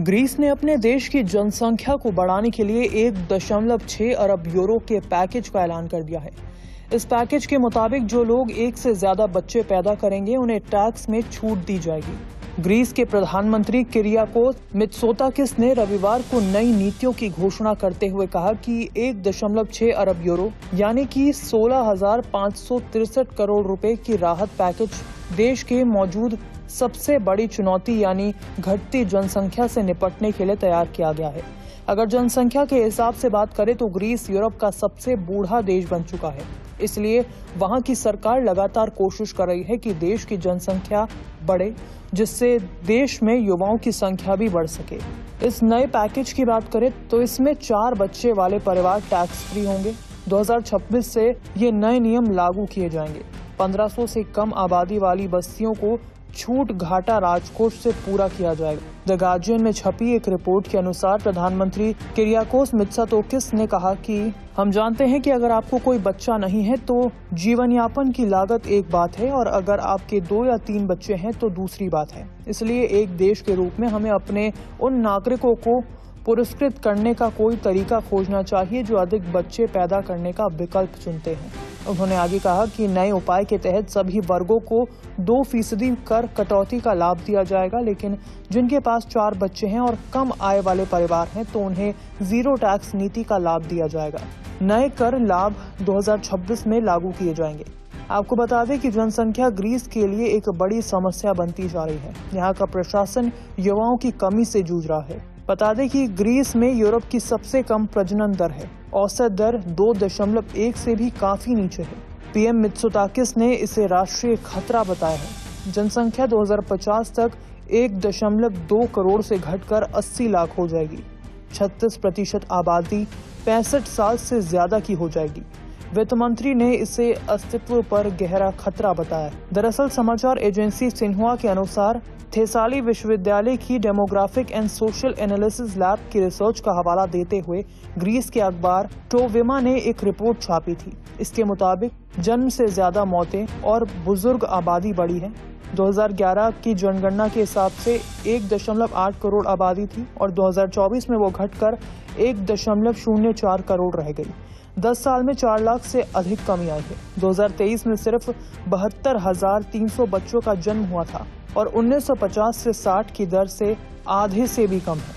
Greece ने अपने देश की जनसंख्या को बढ़ाने के लिए 1.6 अरब यूरो के पैकेज का ऐलान कर दिया है। इस पैकेज के मुताबिक जो लोग एक से ज्यादा बच्चे पैदा करेंगे उन्हें टैक्स में छूट दी जाएगी। ग्रीस के प्रधानमंत्री किरियाकोस मित्सोताकिस ने रविवार को नई नीतियों की घोषणा करते हुए कहा कि 1.6 अरब यूरो यानी कि 16,563 करोड़ रुपए की राहत पैकेज देश के मौजूद सबसे बड़ी चुनौती यानी घटती जनसंख्या से निपटने के लिए तैयार किया गया है। अगर जनसंख्या के हिसाब से बात करें तो ग्रीस यूरोप का सबसे बूढ़ा देश बन चुका है, इसलिए वहां की सरकार लगातार कोशिश कर रही है कि देश की जनसंख्या बढ़े, जिससे देश में युवाओं की संख्या भी बढ़ सके। इस नए पैकेज की बात करें तो इसमें 4 बच्चे वाले परिवार टैक्स फ्री होंगे। 2026 से ये नए नियम लागू किए जाएंगे। 1500 से कम आबादी वाली बस्तियों को छूट घाटा राजकोष से पूरा किया जाएगा। द गार्जियन में छपी एक रिपोर्ट के अनुसार प्रधानमंत्री किरियाकोस मित्सोताकिस ने कहा कि हम जानते हैं कि अगर आपको कोई बच्चा नहीं है तो जीवन यापन की लागत एक बात है और अगर आपके 2 या 3 बच्चे हैं तो दूसरी बात है। इसलिए एक देश के रूप में हमें अपने उन नागरिकों को पुरस्कृत करने का कोई तरीका खोजना चाहिए जो अधिक बच्चे पैदा करने का विकल्प चुनते हैं। उन्होंने आगे कहा कि नए उपाय के तहत सभी वर्गों को 2% कर कटौती का लाभ दिया जाएगा, लेकिन जिनके पास 4 बच्चे हैं और कम आय वाले परिवार हैं तो उन्हें जीरो टैक्स नीति का लाभ दिया जाएगा। नए कर लाभ 2026 में लागू किए जाएंगे। आपको बता दें कि जनसंख्या ग्रीस के लिए एक बड़ी समस्या बनती जा रही है। यहाँ का प्रशासन युवाओं की कमी से जूझ रहा है। बता दें कि ग्रीस में यूरोप की सबसे कम प्रजनन दर है। औसत दर 2.1 से भी काफी नीचे है। पीएम मित्सोताकिस ने इसे राष्ट्रीय खतरा बताया है। जनसंख्या 2050 तक 1.2 करोड़ से घटकर 80 लाख हो जाएगी। 36% आबादी 65 साल से ज्यादा की हो जाएगी। वित्त मंत्री ने इसे अस्तित्व पर गहरा खतरा बताया। दरअसल समाचार एजेंसी सिन्हुआ के अनुसार थेसाली विश्वविद्यालय की demographic and social analysis lab की रिसर्च का हवाला देते हुए ग्रीस के अखबार टोविमा ने एक रिपोर्ट छापी थी। इसके मुताबिक जन्म से ज्यादा मौतें और बुजुर्ग आबादी बढ़ी है। 2011 की जनगणना के हिसाब से 1.8 करोड़ आबादी थी और 2024 में वो घटकर 1.04 करोड़ रह गई। 10 साल में 4 लाख से अधिक कमी आई है। 2023 में सिर्फ 72,300 बच्चों का जन्म हुआ था और 1950 से 60 की दर से आधे से भी कम है।